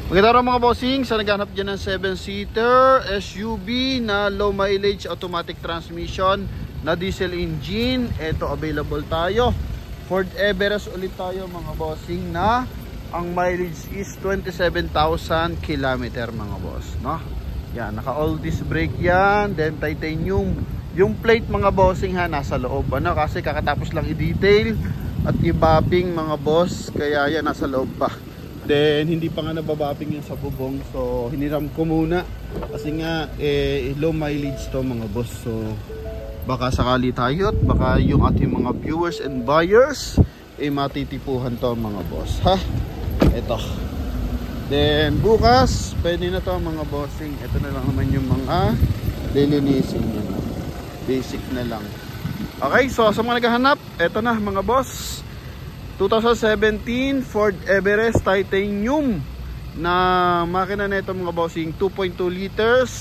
Magandang araw mga bossing, sa naghanap dyan ng 7-seater SUV na low mileage automatic transmission na diesel engine. Ito available tayo. Ford Everest ulit tayo mga bossing na ang mileage is 27,000 km mga boss, no? Yan, naka all disc brake yan, then titanium. Yung plate mga bossing ha, nasa loob ano, kasi kakatapos lang i-detail at i-bapping mga boss, kaya yan nasa loob pa. Then hindi pa nga nababapping yan sa bubong, so hiniram ko muna kasi nga low mileage to mga boss. So baka sakali tayo at baka yung ating mga viewers and buyers matitipuhan to mga boss ha. Ito, then bukas pwede na to mga bossing. Ito na lang naman yung mga lilinisin yan, basic na lang. Okay, so sa mga naghahanap, ito na mga boss, 2017 Ford Everest Titanium na makina na ito mga bossing, 2.2 liters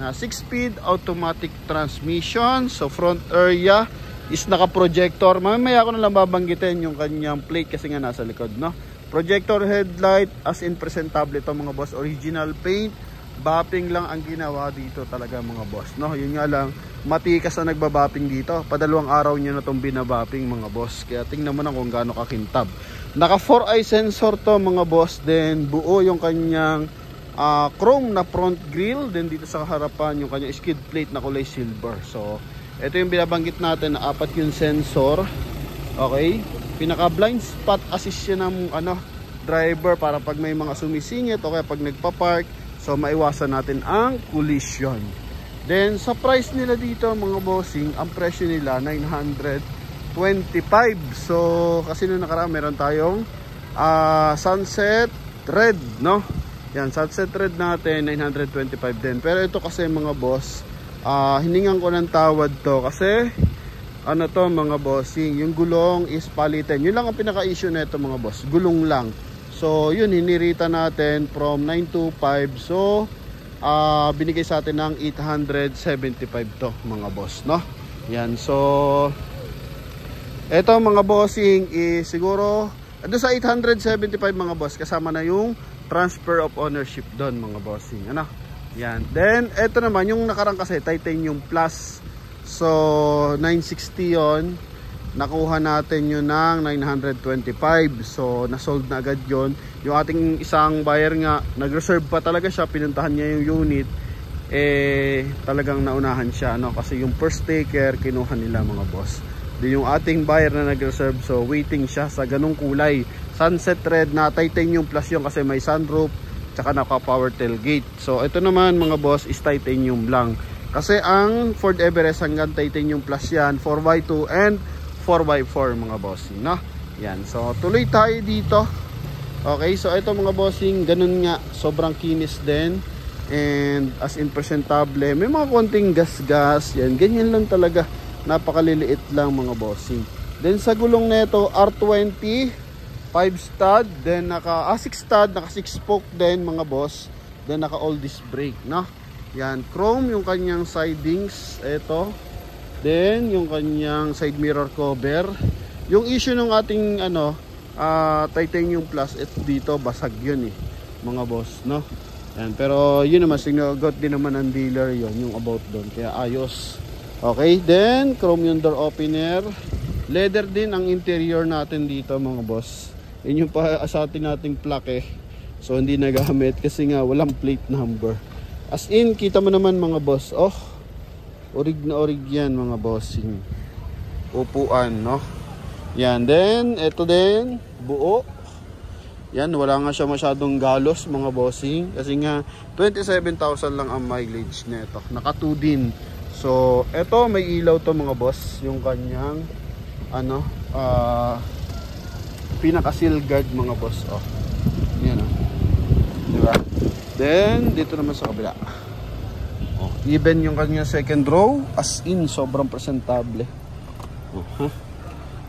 na 6-speed automatic transmission. So front area is naka-projector. Mamaya ko na lang babanggitin yung kanyang plate kasi nga nasa likod, no? Projector headlight, as in presentable ito mga boss, original paint. Bapping lang ang ginawa dito talaga mga boss, no? Yun nga lang, matikas na nagbabapping dito. Padalawang araw niya na itong binabapping mga boss, kaya tingnan mo na kung gaano kakintab. Naka 4-eye sensor to mga boss. Then buo yung kanyang chrome na front grille. Then dito sa harapan yung kanyang skid plate na kulay silver. So ito yung binabanggit natin na 4 yung sensor. Okay, pinaka blind spot assist siya ng driver para pag may mga sumisingit o kaya pag nagpa-park, so maiwasan natin ang collision. Then sa price nila dito mga bossing, ang presyo nila 925. So kasi nung nakaraan meron tayong sunset red, no? Yan, sunset red natin 925 din. Pero ito kasi mga boss, hiningan ko ng tawad to kasi ano to mga bossing, yung gulong is palitan. Yun lang ang pinaka-issue nito mga boss, gulong lang. So yun, hinirita natin from 925. So binigay sa atin ng 875 to mga boss, no? Yan, so eto mga bossing is siguro doon sa 875 mga boss, kasama na yung transfer of ownership doon mga bossing, ano? Yan, then eto naman yung nakarang kasi titanium plus, so 960 yon, nakuha natin yun ng 925. So nasold na agad yon. Yung ating isang buyer nga, nag-reserve pa talaga siya, pinuntahan niya yung unit, talagang naunahan siya, no? Kasi yung first taker kinuha nila mga boss. Di yung ating buyer na nag-reserve, so waiting siya sa ganung kulay, sunset red na titanium plus yung kasi may sunroof tsaka naka power tailgate. So ito naman mga boss is titanium lang kasi ang Ford Everest hanggang titanium plus yan, 4x2 and 4x4 mga bossing, no? Yan, so tuloy tayo dito. Okay, so ito mga bossing, ganun nga, sobrang kinis din and as in presentable. May mga konting gas-gas, yan, ganyan lang talaga, napakaliliit lang mga bossing. Then sa gulong nito R20 5 stud, then naka 6 stud, naka 6 spoke din mga boss, then naka all disc brake, no? Yan, chrome yung kanyang sidings, ito. Then yung kanyang side mirror cover. Yung issue ng ating titanium plus, ito dito basag yun mga boss, no? Yan, pero yun naman sinagot din naman ng dealer yun, yung about doon, kaya ayos. Okay, then chrome yung door opener. Leather din ang interior natin dito mga boss. Yun yung pa sa atin nating plaque, so hindi nagamit kasi nga walang plate number. As in, kita mo naman mga boss, oh, orig na orig yan mga bossing. Upuan, no? Yan, then ito din buo. Yan, wala nga siya masyadong galos mga bossing kasi nga 27,000 lang ang mileage nito. Naka 2 din. So ito may ilaw to mga boss, yung kanyang pinaka seal guard mga boss, oh. Yan, oh. Diba? Then dito naman sa kabila, oh, even yung kanya second row, as in sobrang presentable.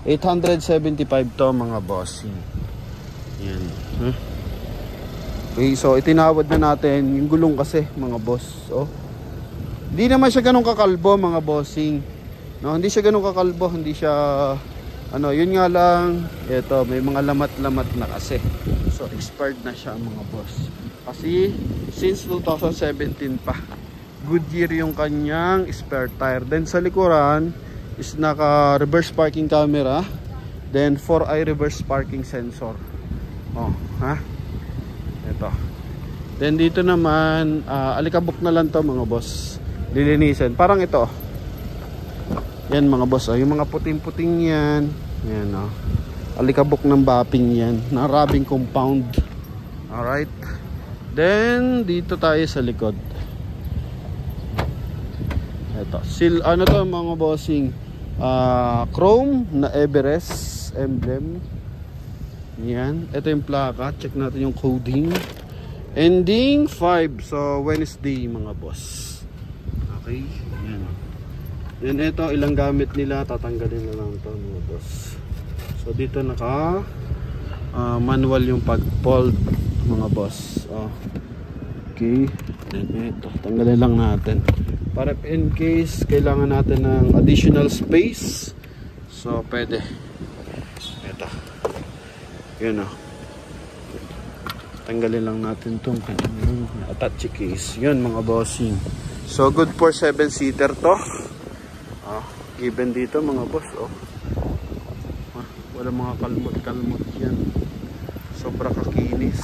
875 to mga bossing. Yan. Okay, so itinawad na natin yung gulong kasi mga boss, oh. Hindi naman siya ganun kakalbo mga bossing, no? Hindi siya ganun kakalbo, hindi siya yun nga lang, ito may mga lamat-lamat na kasi. So So expired na siya mga boss. Kasi since 2017 pa. Goodyear yung kanyang spare tire. Then sa likuran is naka reverse parking camera. Then 4i reverse parking sensor. Oh, ha? Ito. Then dito naman alikabok na lang to mga boss. Lilinisin. Parang ito. Yan mga boss, oh. Yung mga puting-puting yan. Yan, oh. Alikabok ng bapping yan. Na rubbing compound. Alright. Then, dito tayo sa likod. Ito. Ano to mga bossing? Chrome na Everest emblem. Yan. Ito yung plaka. Check natin yung coding. Ending 5. So, Wednesday mga boss. Okay. Yan. Then ito, ilang gamit nila, tatanggalin na lang ito mga boss. So dito naka manual yung pag-fold mga boss. Okay. Then ito, tanggalin lang natin. Para in case kailangan natin ng additional space. So pwede. Ito. Yun o. Tanggalin lang natin itong attach case. Yun mga bossing. So good for 7-seater to. Even dito mga boss, wala mga kalmot-kalmot yan. Sobra kakinis.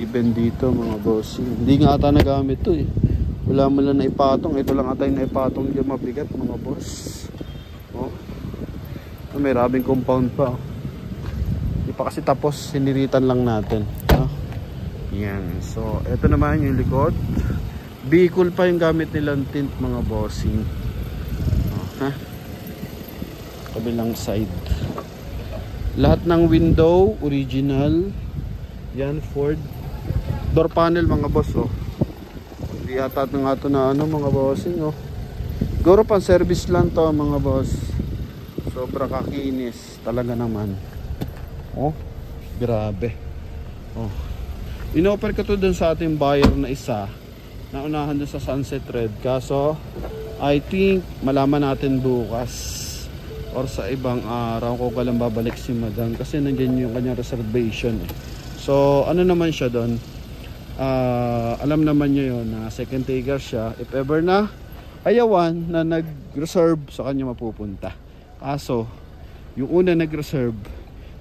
Even dito mga boss, hindi nga ata nagamit to eh. Wala mo lang na ipatong. Ito lang ata yung naipatong dyan mabigat mga boss. May rubbing compound pa. Hindi pa kasi tapos, siniritan lang natin. Yan. So ito naman yung likod. Vehicle pa yung gamit nilang tint mga bossing. Kabilang side. Lahat ng window original. Yan Ford. Door panel mga boss Hindi yata nga ito na mga bossing Siguro pang service lang to mga boss. Sobra kakinis talaga naman. Grabe. Inoffer ko to dun sa ating buyer na isa. Naunahan doon sa Sunset Red. Kaso I think malaman natin bukas or sa ibang araw ko lang babalik si madam kasi nandiyan yung kanyang reservation So ano naman siya doon, alam naman niya yon na second taker siya. If ever na ayawan na nag-reserve, sa kanya mapupunta. Kaso yung una nag-reserve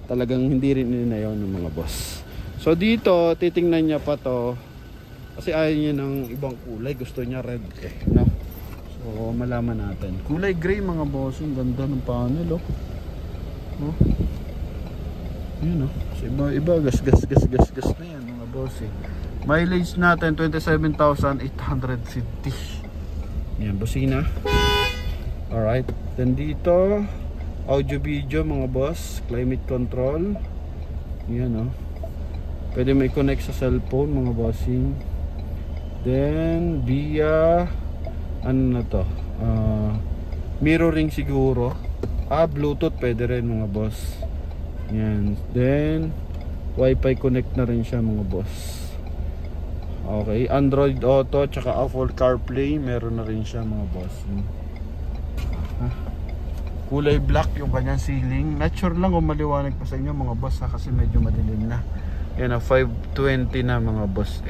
talagang hindi rin na yon ng mga boss. So dito titingnan niya pa to kasi ayaw niya ng ibang kulay. Gusto niya red no? So malaman natin. Kulay gray mga boss. Ang ganda ng panel Yun so, iba gas na yan mga boss Mileage natin 27,850. Yan, busina. Alright. Then dito audio video mga boss. Climate control. Yan pwede may connect sa cellphone mga bossing. Then via ano na to, mirroring siguro. Bluetooth pwede rin mga boss. Yan. Then Wi-Fi connect na rin siya mga boss. Okay, Android Auto tsaka Apple CarPlay meron na rin siya mga boss. Kulay black yung kanyang ceiling. Not sure lang kung maliwanag pa sa inyo mga boss kasi medyo madilim na. Yan 520 na mga boss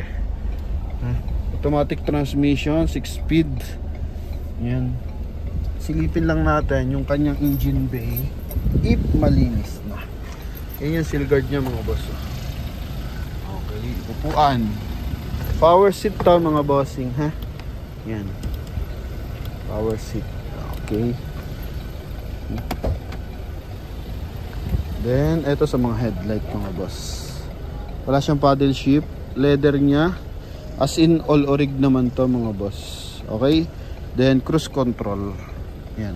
Automatic transmission, 6-speed. Yan. Silipin lang natin yung kanyang engine bay if malinis na. Yan yung seal guard niya mga boss. Okay, upuan. Power seat to mga bossing Yan. Power seat. Okay. Then ito sa mga headlight mga boss. Wala siyang paddle shift. Leather niya. As in all orig naman to mga boss. Okay. Then cruise control. Yan.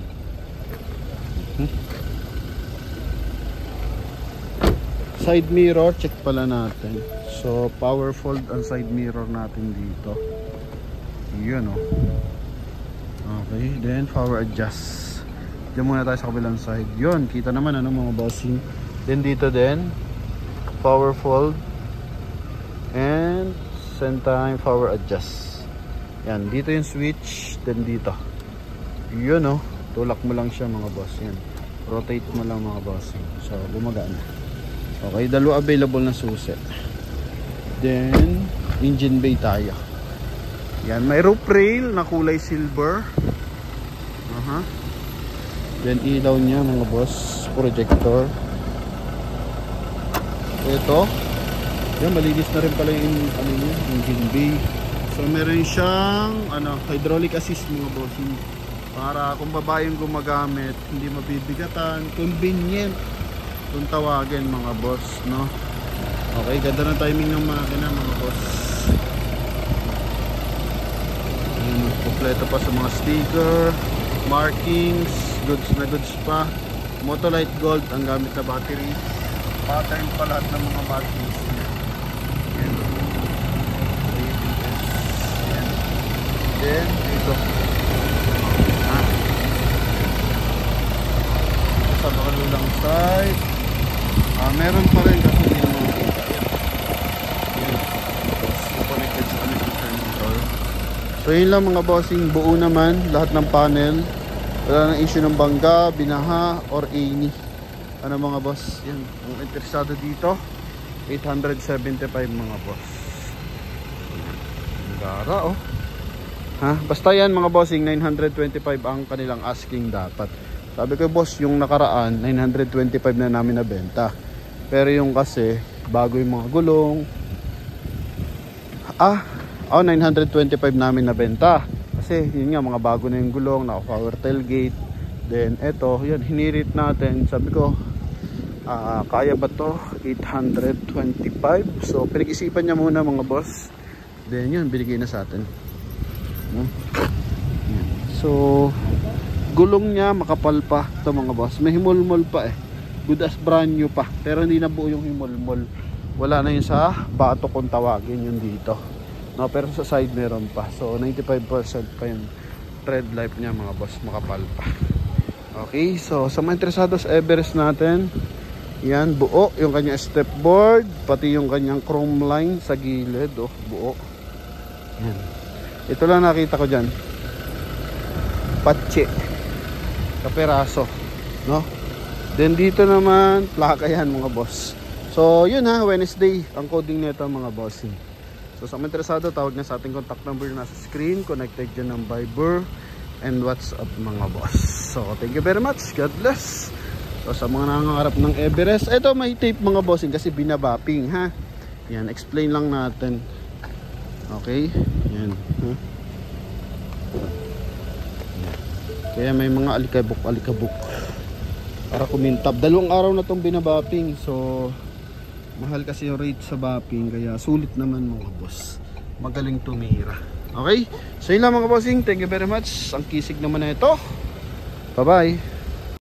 Side mirror check pala natin. So power fold ang side mirror natin dito. Yun Okay. Then power adjust. Diyan muna tayo sa kabilang side. Yun. Kita naman mga bossing. Then dito din power fold and same time power adjust. Yan, dito yung switch, then dito. Yun tulak mo lang siya mga boss. Yan. Rotate mo lang mga boss. So gumagana. Okay, dalawa available na susi. Then engine bay tayo. Yan, may roof rail na kulay silver. Then ilaw niya mga boss, projector. Ito, yan, malinis na rin pala yung ano niya, engine bay. So meron siyang hydraulic assist mga boss, para kung babaeng gumagamit, hindi mabibigatan, convenient kung tawagin mga boss, no? Okay, ganda ng timing ng makina mga boss. Kompleto pa sa mga sticker, markings, goods na goods pa. Motolite gold ang gamit na battery. Pattern pa lahat ng mga markings niya. Yan. ABS. Yan. Then dito sa makalulang side, meron pa rin kasi hindi naman makita. Yan. Connected sa connector. So yun lang mga bossing, buo naman lahat ng panel. Wala nang issue ng bangga, binaha, or any. Ano mga boss, yan. Kung interesado dito, 875 mga boss. Gara oh. Basta yan mga bossing, 925 ang kanilang asking dapat. Sabi ko boss, yung nakaraan 925 na namin nabenta. Pero yung kasi bago yung mga gulong, 925 namin nabenta. Kasi yun nga, mga bago na yung gulong, naka power tailgate. Then eto, yun, hinirit natin. Sabi ko, kaya ba to? 825. So pinag-isipan niya muna mga boss. Then yun, binigay na sa atin. So gulong niya makapal pa ito mga boss. May himulmol pa eh. Good as brand new pa. Pero hindi na buo yung himulmol. Wala na yun sa bato kung tawagin yun dito. No, pero sa side meron pa. So 95% pa yung tread life niya mga boss. Makapal pa. Okay, so sa mga interesado sa Everest natin, yan, buo yung kanyang step board, pati yung kanyang chrome line sa gilid, buo. Yan. Ito lang nakita ko dyan, patche kaperaso, no? Then dito naman plaka yan mga boss. So yun Wednesday ang coding nito mga bossing. So sa mga interesado, tawag na sa ating contact number na sa screen, connected dyan ng Viber and WhatsApp mga boss. So thank you very much, God bless. So sa mga nangangarap ng Everest, ito may tape mga bossing kasi binabapping yan, explain lang natin. Okay, yan kaya may mga alikabok para kumintab. 2 araw na tong binabapping. So mahal kasi yung rate sa bapping, kaya sulit naman mga boss, magaling tumira. Okay, so yun lang mga bossing, thank you very much. Ang kisig naman na ito. Bye bye.